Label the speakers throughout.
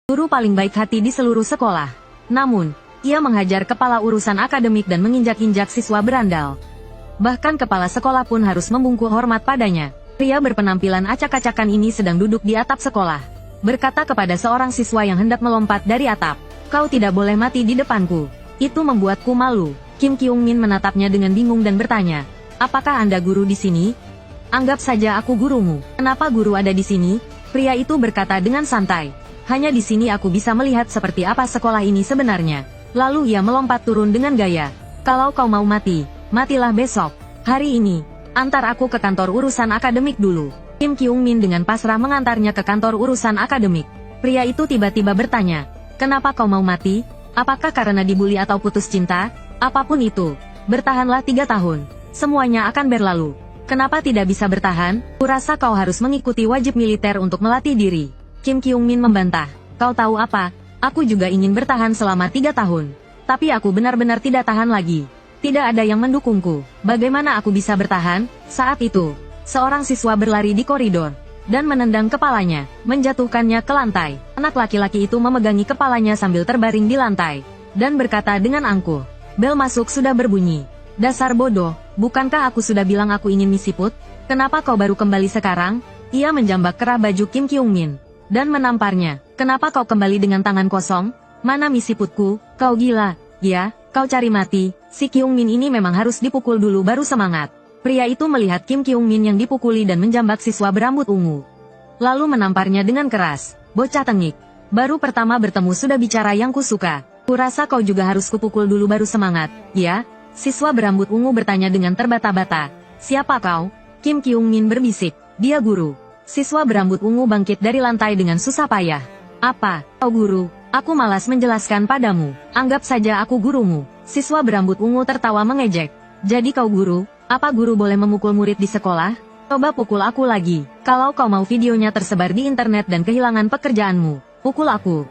Speaker 1: Guru paling baik hati di seluruh sekolah. Namun, ia menghajar kepala urusan akademik dan menginjak-injak siswa berandal. Bahkan kepala sekolah pun harus membungkuk hormat padanya. Pria berpenampilan acak-acakan ini sedang duduk di atap sekolah. Berkata kepada seorang siswa yang hendak melompat dari atap, "Kau tidak boleh mati di depanku." Itu membuatku malu. Kim Kyung-min menatapnya dengan bingung dan bertanya, "Apakah Anda guru di sini?" "Anggap saja aku gurumu. Kenapa guru ada di sini?" Pria itu berkata dengan santai. "Hanya di sini aku bisa melihat seperti apa sekolah ini sebenarnya." Lalu ia melompat turun dengan gaya, "Kalau kau mau mati, matilah besok. Hari ini, antar aku ke kantor urusan akademik dulu." Kim Kyung-min dengan pasrah mengantarnya ke kantor urusan akademik. Pria itu tiba-tiba bertanya, "Kenapa kau mau mati? Apakah karena dibully atau putus cinta? Apapun itu, bertahanlah 3 tahun. Semuanya akan berlalu." "Kenapa tidak bisa bertahan? Kurasa kau harus mengikuti wajib militer untuk melatih diri." Kim Kyung-min membantah, "Kau tahu apa? Aku juga ingin bertahan selama 3 tahun. Tapi aku benar-benar tidak tahan lagi. Tidak ada yang mendukungku. Bagaimana aku bisa bertahan?" Saat itu, seorang siswa berlari di koridor dan menendang kepalanya, menjatuhkannya ke lantai. Anak laki-laki itu memegangi kepalanya sambil terbaring di lantai, dan berkata dengan angkuh, "Bel masuk sudah berbunyi. Dasar bodoh, bukankah aku sudah bilang aku ingin misi put? Kenapa kau baru kembali sekarang?" Ia menjambak kerah baju Kim Kyung-min, dan menamparnya. "Kenapa kau kembali dengan tangan kosong? Mana misi putku? Kau gila, ya? Kau cari mati." Si Kyung-min ini memang harus dipukul dulu baru semangat. Pria itu melihat Kim Kyung-min yang dipukuli dan menjambak siswa berambut ungu. Lalu menamparnya dengan keras. "Bocah tengik. Baru pertama bertemu sudah bicara yang kusuka. Kurasa kau juga harus kupukul dulu baru semangat, ya?" Siswa berambut ungu bertanya dengan terbata-bata. "Siapa kau?" Kim Kyung-min berbisik, "Dia guru." Siswa berambut ungu bangkit dari lantai dengan susah payah. "Apa, kau guru? Aku malas menjelaskan padamu. Anggap saja aku gurumu." Siswa berambut ungu tertawa mengejek. "Jadi kau guru? Apa guru boleh memukul murid di sekolah? Coba pukul aku lagi. Kalau kau mau videonya tersebar di internet dan kehilangan pekerjaanmu, pukul aku.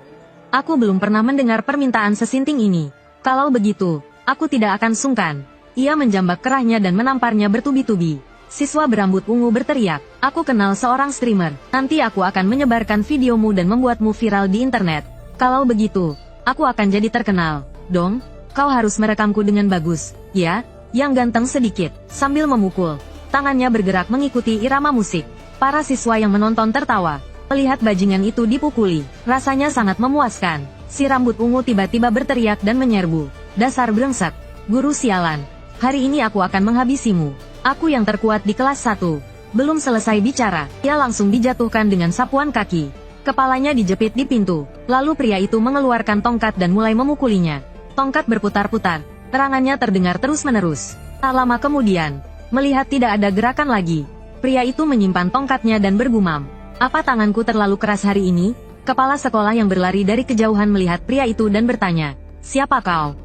Speaker 1: Aku belum pernah mendengar permintaan sesinting ini. Kalau begitu, aku tidak akan sungkan." Ia menjambak kerahnya dan menamparnya bertubi-tubi. Siswa berambut ungu berteriak, "Aku kenal seorang streamer. Nanti aku akan menyebarkan videomu dan membuatmu viral di internet. Kalau begitu, aku akan jadi terkenal. Dong, kau harus merekamku dengan bagus, ya? Yang ganteng sedikit." Sambil memukul, tangannya bergerak mengikuti irama musik. Para siswa yang menonton tertawa. Melihat bajingan itu dipukuli, rasanya sangat memuaskan. Si rambut ungu tiba-tiba berteriak dan menyerbu, "Dasar brengsek, guru sialan. Hari ini aku akan menghabisimu. Aku yang terkuat di kelas 1. Belum selesai bicara, ia langsung dijatuhkan dengan sapuan kaki. Kepalanya dijepit di pintu. Lalu pria itu mengeluarkan tongkat dan mulai memukulinya. Tongkat berputar-putar. Terangannya terdengar terus-menerus. Tak lama kemudian, melihat tidak ada gerakan lagi, pria itu menyimpan tongkatnya dan bergumam, "Apa tanganku terlalu keras hari ini?" Kepala sekolah yang berlari dari kejauhan melihat pria itu dan bertanya, "Siapa kau?"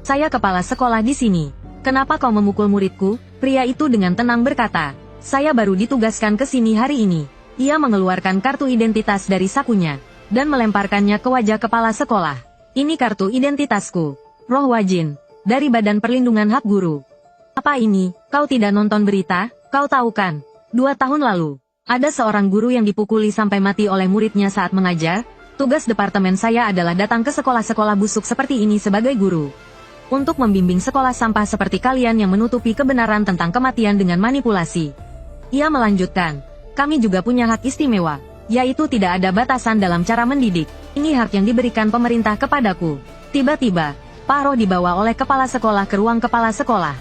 Speaker 1: "Saya kepala sekolah di sini. Kenapa kau memukul muridku?" Pria itu dengan tenang berkata, "Saya baru ditugaskan ke sini hari ini." Ia mengeluarkan kartu identitas dari sakunya, dan melemparkannya ke wajah kepala sekolah. "Ini kartu identitasku. Roh Wajin. Dari Badan Perlindungan Hak Guru." "Apa ini? Kau tidak nonton berita? Kau tahu kan? 2 tahun lalu, ada seorang guru yang dipukuli sampai mati oleh muridnya saat mengajar. Tugas departemen saya adalah datang ke sekolah-sekolah busuk seperti ini sebagai guru. Untuk membimbing sekolah sampah seperti kalian yang menutupi kebenaran tentang kematian dengan manipulasi." Ia melanjutkan, "Kami juga punya hak istimewa, yaitu tidak ada batasan dalam cara mendidik. Ini hak yang diberikan pemerintah kepadaku." Tiba-tiba, Paro dibawa oleh kepala sekolah ke ruang kepala sekolah.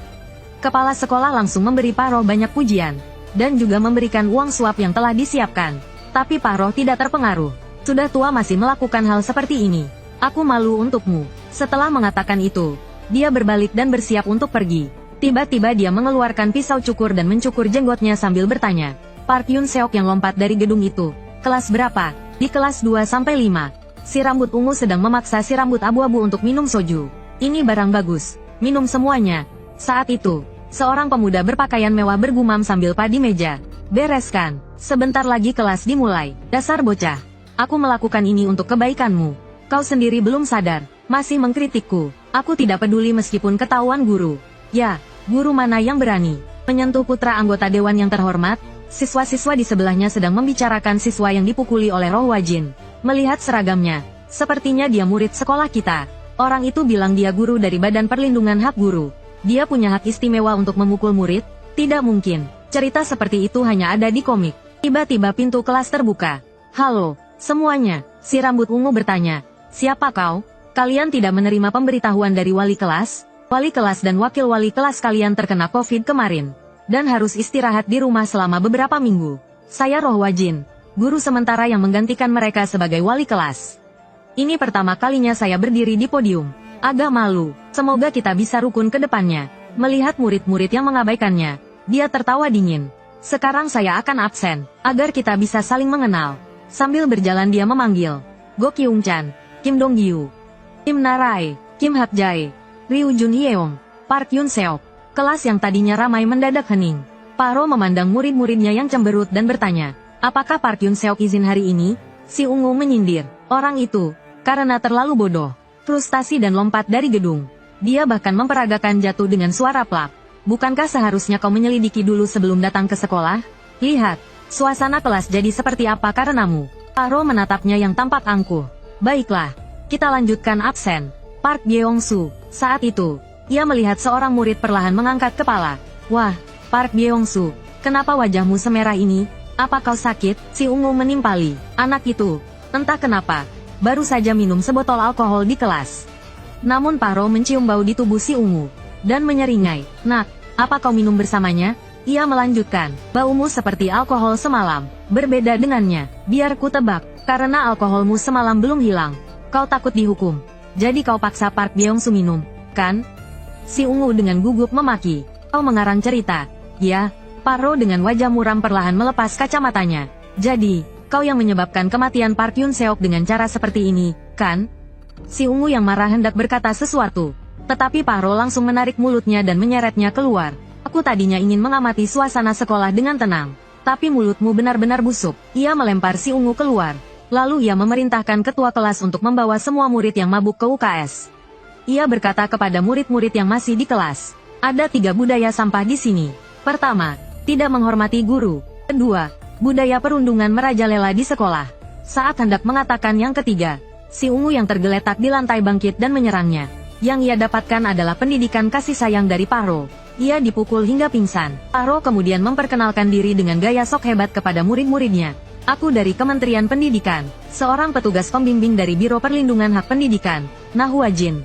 Speaker 1: Kepala sekolah langsung memberi Paro banyak pujian, dan juga memberikan uang suap yang telah disiapkan. Tapi Paro tidak terpengaruh. "Sudah tua masih melakukan hal seperti ini. Aku malu untukmu." Setelah mengatakan itu, dia berbalik dan bersiap untuk pergi. Tiba-tiba dia mengeluarkan pisau cukur dan mencukur jenggotnya sambil bertanya. Park Yun Seok yang lompat dari gedung itu, "Kelas berapa?" "Di kelas 2-5. Si rambut ungu sedang memaksa si rambut abu-abu untuk minum soju. "Ini barang bagus. Minum semuanya." Saat itu, seorang pemuda berpakaian mewah bergumam sambil padi meja, "Bereskan. Sebentar lagi kelas dimulai. Dasar bocah. Aku melakukan ini untuk kebaikanmu. Kau sendiri belum sadar, masih mengkritikku. Aku tidak peduli meskipun ketahuan guru." "Ya, guru mana yang berani menyentuh putra anggota dewan yang terhormat?" Siswa-siswa di sebelahnya sedang membicarakan siswa yang dipukuli oleh Roh Wajin. Melihat seragamnya, Sepertinya dia murid sekolah kita. Orang itu bilang dia guru dari Badan Perlindungan Hak Guru. Dia punya hak istimewa untuk memukul murid? Tidak mungkin. Cerita seperti itu hanya ada di komik. Tiba-tiba pintu kelas terbuka. Halo, semuanya. Si rambut ungu bertanya. Siapa kau? Kalian tidak menerima pemberitahuan dari wali kelas? Wali kelas dan wakil wali kelas kalian terkena COVID kemarin. Dan harus istirahat di rumah selama beberapa minggu. Saya Rohwajin, guru sementara yang menggantikan mereka sebagai wali kelas. Ini pertama kalinya saya berdiri di podium. Agak malu. Semoga kita bisa rukun ke depannya. Melihat murid-murid yang mengabaikannya, dia tertawa dingin. Sekarang saya akan absen, agar kita bisa saling mengenal. Sambil berjalan dia memanggil. Go Kyung-chan, Kim Dong-gyu, Kim Narai, Kim Hak-jae, Ryu Jun-hyeong, Park Yun-seok. Kelas yang tadinya ramai mendadak hening. Paro memandang murid-muridnya yang cemberut dan bertanya, apakah Park Yun-seok izin hari ini? Si ungu menyindir, orang itu, karena terlalu bodoh, frustasi dan lompat dari gedung. Dia bahkan memperagakan jatuh dengan suara plak. Bukankah seharusnya kau menyelidiki dulu sebelum datang ke sekolah? Lihat, suasana kelas jadi seperti apa karenamu. Paro menatapnya yang tampak angkuh. Baiklah, kita lanjutkan absen. Park Gyeong-su, saat itu, ia melihat seorang murid perlahan mengangkat kepala. Wah, Park Gyeong-su, kenapa wajahmu semerah ini? Apa kau sakit? Si ungu menimpali. Anak itu, entah kenapa, baru saja minum sebotol alkohol di kelas. Namun Paro mencium bau di tubuh si ungu, dan menyeringai. Nak, apa kau minum bersamanya? Ia melanjutkan, baumu seperti alkohol semalam. Berbeda dengannya, biar ku tebak, karena alkoholmu semalam belum hilang. Kau takut dihukum. Jadi kau paksa Park Gyeong-su minum, kan? Si ungu dengan gugup memaki. Kau mengarang cerita. Ya, Paro dengan wajah muram perlahan melepas kacamatanya. Jadi, kau yang menyebabkan kematian Park Yun-seok dengan cara seperti ini, kan? Si ungu yang marah hendak berkata sesuatu. Tetapi Paro langsung menarik mulutnya dan menyeretnya keluar. Aku tadinya ingin mengamati suasana sekolah dengan tenang. Tapi mulutmu benar-benar busuk. Ia melempar si ungu keluar. Lalu ia memerintahkan ketua kelas untuk membawa semua murid yang mabuk ke UKS. Ia berkata kepada murid-murid yang masih di kelas. Ada 3 budaya sampah di sini. Pertama, tidak menghormati guru. Kedua, budaya perundungan merajalela di sekolah. Saat hendak mengatakan yang ketiga, si ungu yang tergeletak di lantai bangkit dan menyerangnya. Yang ia dapatkan adalah pendidikan kasih sayang dari Paro. Ia dipukul hingga pingsan. Paro kemudian memperkenalkan diri dengan gaya sok hebat kepada murid-muridnya. Aku dari Kementerian Pendidikan, seorang petugas pembimbing dari Biro Perlindungan Hak Pendidikan, Rohwajin.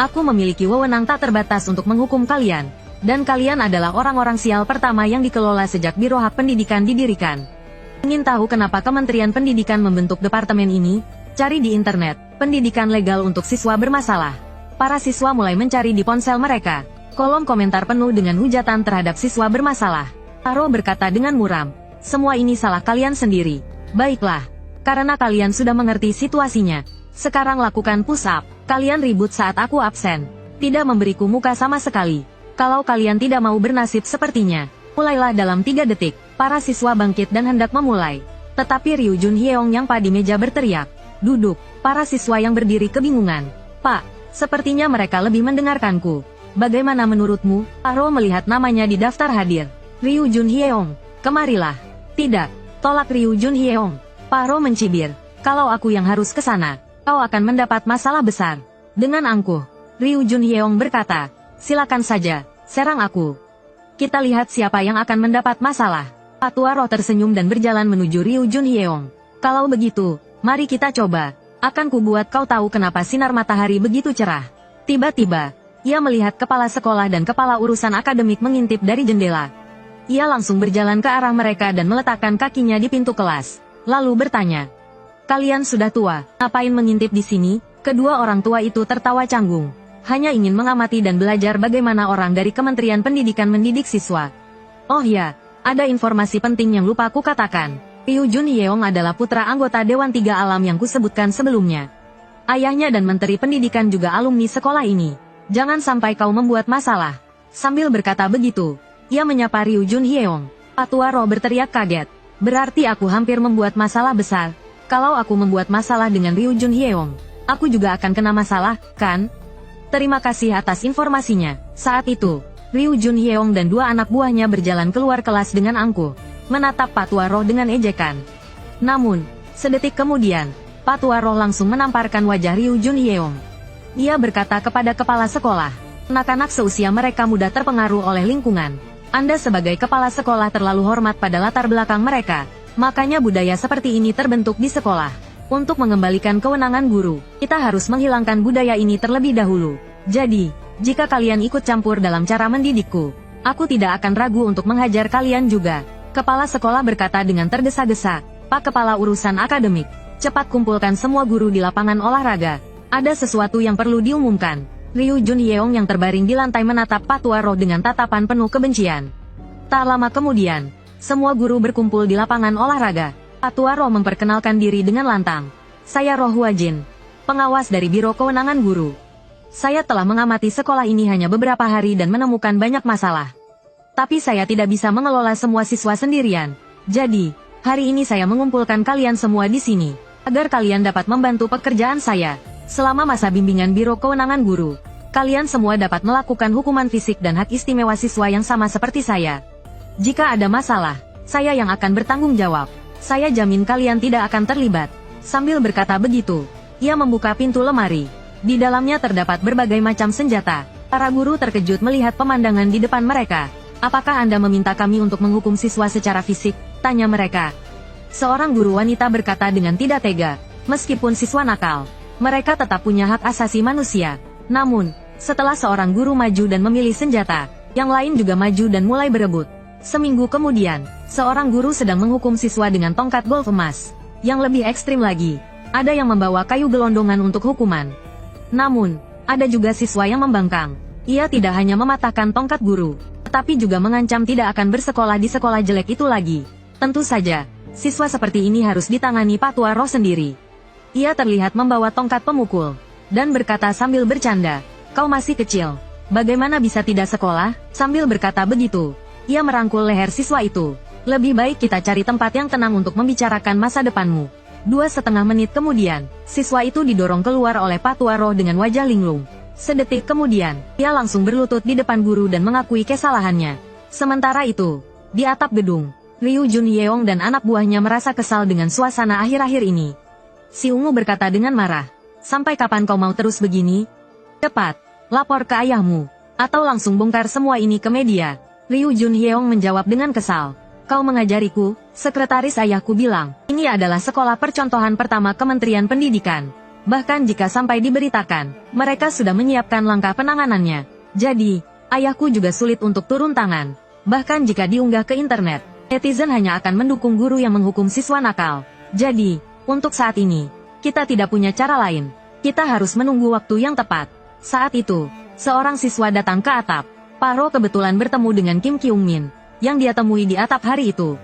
Speaker 1: Aku memiliki wewenang tak terbatas untuk menghukum kalian. Dan kalian adalah orang-orang sial pertama yang dikelola sejak Biro Hak Pendidikan didirikan. Ingin tahu kenapa Kementerian Pendidikan membentuk departemen ini? Cari di internet, pendidikan legal untuk siswa bermasalah. Para siswa mulai mencari di ponsel mereka. Kolom komentar penuh dengan hujatan terhadap siswa bermasalah. Paro berkata dengan muram, semua ini salah kalian sendiri. Baiklah, karena kalian sudah mengerti situasinya. Sekarang lakukan push up. Kalian ribut saat aku absen. Tidak memberiku muka sama sekali. Kalau kalian tidak mau bernasib sepertinya, mulailah dalam 3 detik. Para siswa bangkit dan hendak memulai. Tetapi Ryu Jun-hyeong yang di meja berteriak, duduk. Para siswa yang berdiri kebingungan. Pak, sepertinya mereka lebih mendengarkanku. Bagaimana menurutmu? Paro melihat namanya di daftar hadir. Ryu Jun-hyeong, kemarilah. Tidak, tolak Ryu Jun-hyeong. Paro mencibir. Kalau aku yang harus ke sana, kau akan mendapat masalah besar. Dengan angkuh, Ryu Jun-hyeong berkata, silakan saja, serang aku. Kita lihat siapa yang akan mendapat masalah. Patua Roh tersenyum dan berjalan menuju Ryu Jun-hyeong. Kalau begitu, mari kita coba. Akan kubuat kau tahu kenapa sinar matahari begitu cerah. Tiba-tiba, ia melihat kepala sekolah dan kepala urusan akademik mengintip dari jendela. Ia langsung berjalan ke arah mereka dan meletakkan kakinya di pintu kelas. Lalu bertanya, kalian sudah tua, ngapain mengintip di sini? Kedua orang tua itu tertawa canggung. Hanya ingin mengamati dan belajar bagaimana orang dari Kementerian Pendidikan mendidik siswa. Oh ya, ada informasi penting yang lupa aku katakan. Ryu Jun-hyeong adalah putra anggota Dewan 3 Alam yang kusebutkan sebelumnya. Ayahnya dan Menteri Pendidikan juga alumni sekolah ini. Jangan sampai kau membuat masalah. Sambil berkata begitu, ia menyapa Ryu Jun-hyeong. Patua Roh berteriak kaget. Berarti aku hampir membuat masalah besar. Kalau aku membuat masalah dengan Ryu Jun-hyeong, aku juga akan kena masalah, kan? Terima kasih atas informasinya. Saat itu, Ryu Jun-hyeong dan 2 anak buahnya berjalan keluar kelas dengan angkuh, menatap Patua Roh dengan ejekan. Namun, sedetik kemudian, Patua Roh langsung menamparkan wajah Ryu Junhyeong. Ia berkata kepada kepala sekolah, anak-anak seusia mereka mudah terpengaruh oleh lingkungan. Anda sebagai kepala sekolah terlalu hormat pada latar belakang mereka, makanya budaya seperti ini terbentuk di sekolah. Untuk mengembalikan kewenangan guru, kita harus menghilangkan budaya ini terlebih dahulu. Jadi, jika kalian ikut campur dalam cara mendidikku, aku tidak akan ragu untuk menghajar kalian juga. Kepala sekolah berkata dengan tergesa-gesa, Pak Kepala Urusan Akademik, cepat kumpulkan semua guru di lapangan olahraga. Ada sesuatu yang perlu diumumkan. Ryu Junhyeong yang terbaring di lantai menatap Patua Roh dengan tatapan penuh kebencian. Tak lama kemudian, semua guru berkumpul di lapangan olahraga. Patua Roh memperkenalkan diri dengan lantang. Saya Roh Huajin, pengawas dari Biro Kewenangan Guru. Saya telah mengamati sekolah ini hanya beberapa hari dan menemukan banyak masalah. Tapi saya tidak bisa mengelola semua siswa sendirian. Jadi, hari ini saya mengumpulkan kalian semua di sini, agar kalian dapat membantu pekerjaan saya. Selama masa bimbingan Biro Kewenangan Guru, kalian semua dapat melakukan hukuman fisik dan hak istimewa siswa yang sama seperti saya. Jika ada masalah, saya yang akan bertanggung jawab. Saya jamin kalian tidak akan terlibat. Sambil berkata begitu, ia membuka pintu lemari. Di dalamnya terdapat berbagai macam senjata. Para guru terkejut melihat pemandangan di depan mereka. Apakah Anda meminta kami untuk menghukum siswa secara fisik? Tanya mereka. Seorang guru wanita berkata dengan tidak tega. Meskipun siswa nakal, mereka tetap punya hak asasi manusia. Namun, setelah seorang guru maju dan memilih senjata, yang lain juga maju dan mulai berebut. Seminggu kemudian, seorang guru sedang menghukum siswa dengan tongkat golf emas. Yang lebih ekstrim lagi, ada yang membawa kayu gelondongan untuk hukuman. Namun, ada juga siswa yang membangkang. Ia tidak hanya mematahkan tongkat guru, tetapi juga mengancam tidak akan bersekolah di sekolah jelek itu lagi. Tentu saja, siswa seperti ini harus ditangani Patua Roh sendiri. Ia terlihat membawa tongkat pemukul, dan berkata sambil bercanda, "Kau masih kecil. Bagaimana bisa tidak sekolah?" Sambil berkata begitu, ia merangkul leher siswa itu. "Lebih baik kita cari tempat yang tenang untuk membicarakan masa depanmu." 2,5 menit kemudian, siswa itu didorong keluar oleh Patua Roh dengan wajah linglung. Sedetik kemudian, ia langsung berlutut di depan guru dan mengakui kesalahannya. Sementara itu, di atap gedung, Ryu Junhyeong dan anak buahnya merasa kesal dengan suasana akhir-akhir ini. Si ungu berkata dengan marah, "Sampai kapan kau mau terus begini? Cepat, lapor ke ayahmu, atau langsung bongkar semua ini ke media." Ryu Junhyeong menjawab dengan kesal, "Kau mengajariku?" Sekretaris ayahku bilang, "Ini adalah sekolah percontohan pertama Kementerian Pendidikan. Bahkan jika sampai diberitakan, mereka sudah menyiapkan langkah penanganannya. Jadi, ayahku juga sulit untuk turun tangan. Bahkan jika diunggah ke internet, netizen hanya akan mendukung guru yang menghukum siswa nakal. Jadi, untuk saat ini, kita tidak punya cara lain. Kita harus menunggu waktu yang tepat." Saat itu, seorang siswa datang ke atap. Paro kebetulan bertemu dengan Kim Kyung Min, yang dia temui di atap hari itu.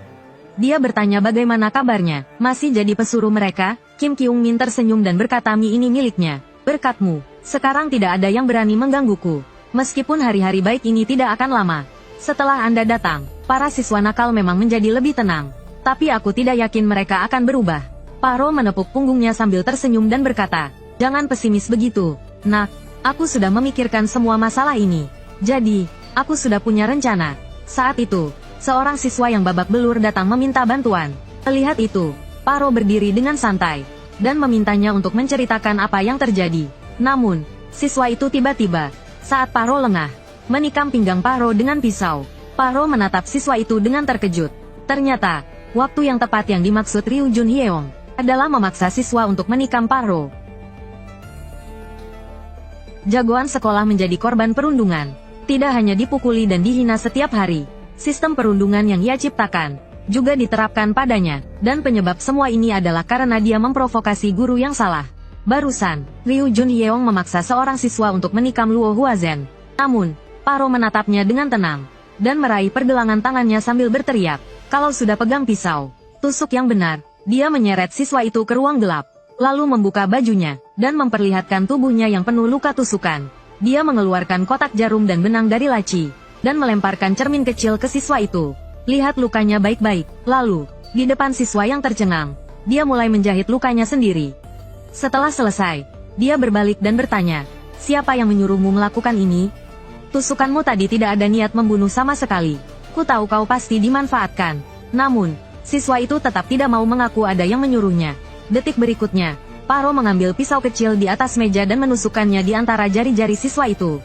Speaker 1: Dia bertanya bagaimana kabarnya, masih jadi pesuruh mereka? Kim Kyung Min tersenyum dan berkata, "Mi ini miliknya. Berkatmu, sekarang tidak ada yang berani menggangguku. Meskipun hari-hari baik ini tidak akan lama. Setelah Anda datang, para siswa nakal memang menjadi lebih tenang. Tapi aku tidak yakin mereka akan berubah." Paro menepuk punggungnya sambil tersenyum dan berkata, "Jangan pesimis begitu, nak. Aku sudah memikirkan semua masalah ini. Jadi, aku sudah punya rencana." Saat itu, seorang siswa yang babak belur datang meminta bantuan. Melihat itu, Paro berdiri dengan santai, dan memintanya untuk menceritakan apa yang terjadi. Namun, siswa itu tiba-tiba, saat Paro lengah, menikam pinggang Paro dengan pisau. Paro menatap siswa itu dengan terkejut. Ternyata, waktu yang tepat yang dimaksud Ryu Junhyeong adalah memaksa siswa untuk menikam Paro. Jagoan sekolah menjadi korban perundungan. Tidak hanya dipukuli dan dihina setiap hari, sistem perundungan yang ia ciptakan juga diterapkan padanya, dan penyebab semua ini adalah karena dia memprovokasi guru yang salah. Barusan, Ryu Junhyeong memaksa seorang siswa untuk menikam Luo Huazen. Namun, Paro menatapnya dengan tenang, dan meraih pergelangan tangannya sambil berteriak, "Kalau sudah pegang pisau, tusuk yang benar." Dia menyeret siswa itu ke ruang gelap, lalu membuka bajunya, dan memperlihatkan tubuhnya yang penuh luka tusukan. Dia mengeluarkan kotak jarum dan benang dari laci, dan melemparkan cermin kecil ke siswa itu. "Lihat lukanya baik-baik." Lalu, di depan siswa yang tercengang, dia mulai menjahit lukanya sendiri. Setelah selesai, dia berbalik dan bertanya, "Siapa yang menyuruhmu melakukan ini? Tusukanmu tadi tidak ada niat membunuh sama sekali. Ku tahu kau pasti dimanfaatkan." Namun, siswa itu tetap tidak mau mengaku ada yang menyuruhnya. Detik berikutnya, Paro mengambil pisau kecil di atas meja dan menusukkannya di antara jari-jari siswa itu.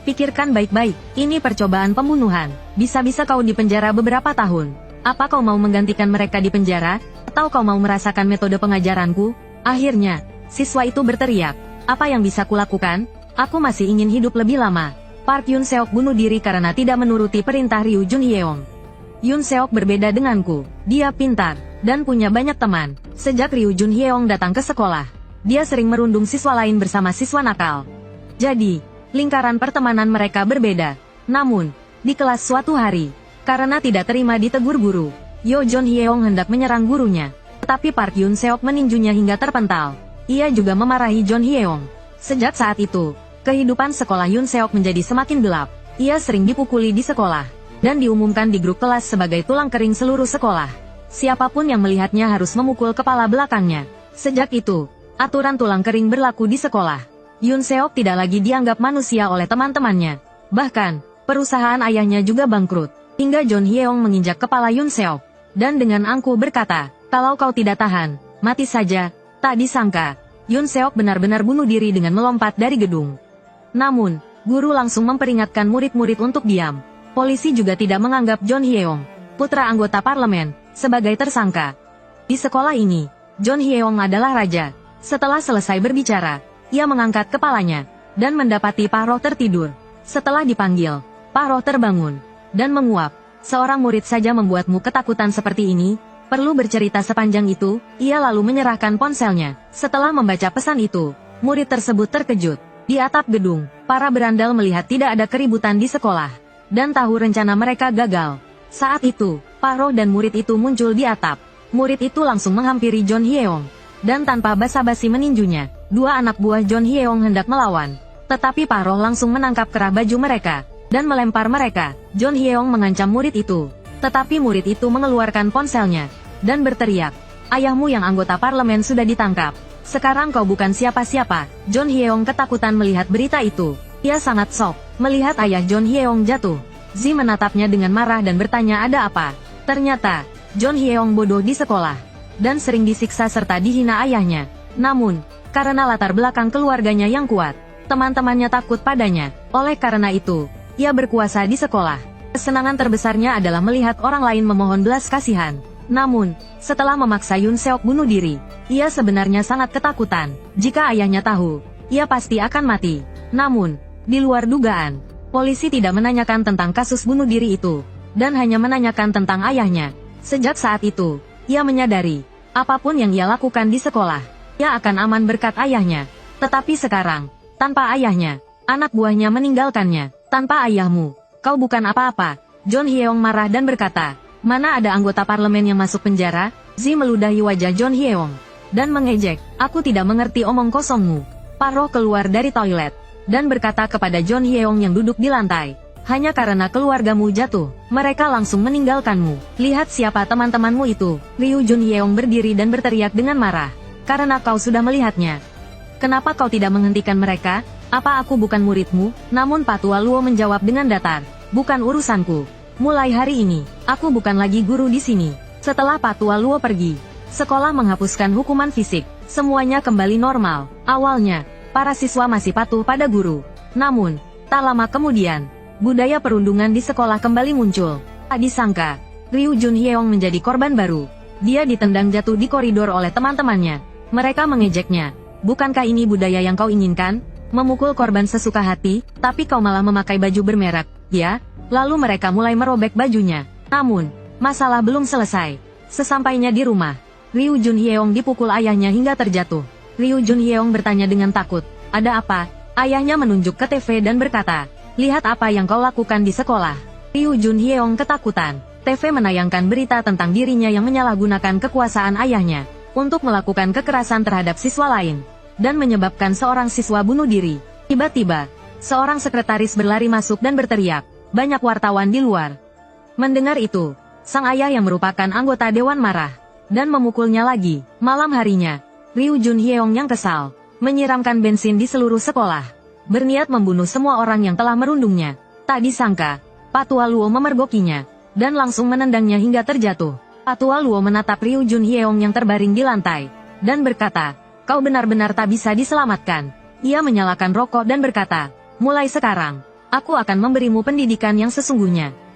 Speaker 1: Pikirkan baik-baik, ini percobaan pembunuhan. Bisa-bisa kau dipenjara beberapa tahun. Apa kau mau menggantikan mereka di penjara? Atau kau mau merasakan metode pengajaranku? Akhirnya, siswa itu berteriak. Apa yang bisa kulakukan? Aku masih ingin hidup lebih lama. Park Yun Seok bunuh diri karena tidak menuruti perintah Ryu Jun Hyeong. Yun Seok berbeda denganku. Dia pintar dan punya banyak teman. Sejak Ryu Jun Hyeong datang ke sekolah, dia sering merundung siswa lain bersama siswa nakal. Jadi, lingkaran pertemanan mereka berbeda. Namun, di kelas suatu hari, karena tidak terima ditegur guru, Yo Jun Hyeong hendak menyerang gurunya. Tetapi Park Yun Seok meninjunya hingga terpental. Ia juga memarahi Jun Hyeong. Sejak saat itu, kehidupan sekolah Yun Seok menjadi semakin gelap. Ia sering dipukuli di sekolah, dan diumumkan di grup kelas sebagai tulang kering seluruh sekolah. Siapapun yang melihatnya harus memukul kepala belakangnya. Sejak itu, aturan tulang kering berlaku di sekolah. Yun Seok tidak lagi dianggap manusia oleh teman-temannya. Bahkan, perusahaan ayahnya juga bangkrut. Hingga Jun Hyeong menginjak kepala Yun Seok, dan dengan angkuh berkata, "Kalau kau tidak tahan, mati saja." Tak disangka, Yun Seok benar-benar bunuh diri dengan melompat dari gedung. Namun, guru langsung memperingatkan murid-murid untuk diam. Polisi juga tidak menganggap Jun Hyeong, putra anggota parlemen, sebagai tersangka. Di sekolah ini, Jun Hyeong adalah raja. Setelah selesai berbicara, ia mengangkat kepalanya, dan mendapati Paro tertidur. Setelah dipanggil, Paro terbangun, dan menguap. "Seorang murid saja membuatmu ketakutan seperti ini?" Perlu bercerita sepanjang itu, ia lalu menyerahkan ponselnya. Setelah membaca pesan itu, murid tersebut terkejut. Di atap gedung, para berandal melihat tidak ada keributan di sekolah, dan tahu rencana mereka gagal. Saat itu, Paro dan murid itu muncul di atap. Murid itu langsung menghampiri Jun Hyeong, dan tanpa basa-basi meninjunya. Dua anak buah Jun Hyeong hendak melawan. Tetapi Paro langsung menangkap kerah baju mereka, dan melempar mereka. Jun Hyeong mengancam murid itu. Tetapi murid itu mengeluarkan ponselnya, dan berteriak, "Ayahmu yang anggota parlemen sudah ditangkap. Sekarang kau bukan siapa-siapa." Jun Hyeong ketakutan melihat berita itu. Ia sangat shock melihat ayah Jun Hyeong jatuh. Zi menatapnya dengan marah dan bertanya ada apa. Ternyata, Jun Hyeong bodoh di sekolah, dan sering disiksa serta dihina ayahnya. Namun, karena latar belakang keluarganya yang kuat, teman-temannya takut padanya. Oleh karena itu, ia berkuasa di sekolah. Kesenangan terbesarnya adalah melihat orang lain memohon belas kasihan. Namun, setelah memaksa Yun Seok bunuh diri, ia sebenarnya sangat ketakutan. Jika ayahnya tahu, ia pasti akan mati. Namun, di luar dugaan, polisi tidak menanyakan tentang kasus bunuh diri itu, dan hanya menanyakan tentang ayahnya. Sejak saat itu, ia menyadari, apapun yang ia lakukan di sekolah, ia akan aman berkat ayahnya. Tetapi sekarang, tanpa ayahnya, anak buahnya meninggalkannya. Tanpa ayahmu, kau bukan apa-apa. Jun Hyeong marah dan berkata, "Mana ada anggota parlemen yang masuk penjara?" Zi meludahi wajah Jun Hyeong, dan mengejek, "Aku tidak mengerti omong kosongmu." Paro keluar dari toilet, dan berkata kepada Jun Hyeong yang duduk di lantai, "Hanya karena keluargamu jatuh, mereka langsung meninggalkanmu. Lihat siapa teman-temanmu itu." Ryu Jun Hyeong berdiri dan berteriak dengan marah, "Karena kau sudah melihatnya. Kenapa kau tidak menghentikan mereka? Apa aku bukan muridmu?" Namun Patua Luo menjawab dengan datar, "Bukan urusanku. Mulai hari ini, aku bukan lagi guru di sini." Setelah Patua Luo pergi, sekolah menghapuskan hukuman fisik. Semuanya kembali normal. Awalnya, para siswa masih patuh pada guru. Namun, tak lama kemudian, budaya perundungan di sekolah kembali muncul. Tak disangka, Ryu Jun Hyeong menjadi korban baru. Dia ditendang jatuh di koridor oleh teman-temannya. Mereka mengejeknya. "Bukankah ini budaya yang kau inginkan? Memukul korban sesuka hati, tapi kau malah memakai baju bermerek, ya?" Lalu mereka mulai merobek bajunya. Namun, masalah belum selesai. Sesampainya di rumah, Ryu Jun Hyeong dipukul ayahnya hingga terjatuh. Ryu Jun Hyeong bertanya dengan takut, "Ada apa?" Ayahnya menunjuk ke TV dan berkata, "Lihat apa yang kau lakukan di sekolah." Ryu Jun Hyeong ketakutan. TV menayangkan berita tentang dirinya yang menyalahgunakan kekuasaan ayahnya untuk melakukan kekerasan terhadap siswa lain, dan menyebabkan seorang siswa bunuh diri. Tiba-tiba, seorang sekretaris berlari masuk dan berteriak, "Banyak wartawan di luar." Mendengar itu, sang ayah yang merupakan anggota dewan marah, dan memukulnya lagi. Malam harinya, Ryu Jun Hyeong yang kesal, menyiramkan bensin di seluruh sekolah, berniat membunuh semua orang yang telah merundungnya. Tak disangka, Patua Luo memergokinya, dan langsung menendangnya hingga terjatuh. Patua Luo menatap Ryu Jun Hyeong yang terbaring di lantai, dan berkata, kau benar-benar tak bisa diselamatkan. Ia menyalakan rokok dan berkata, mulai sekarang, aku akan memberimu pendidikan yang sesungguhnya.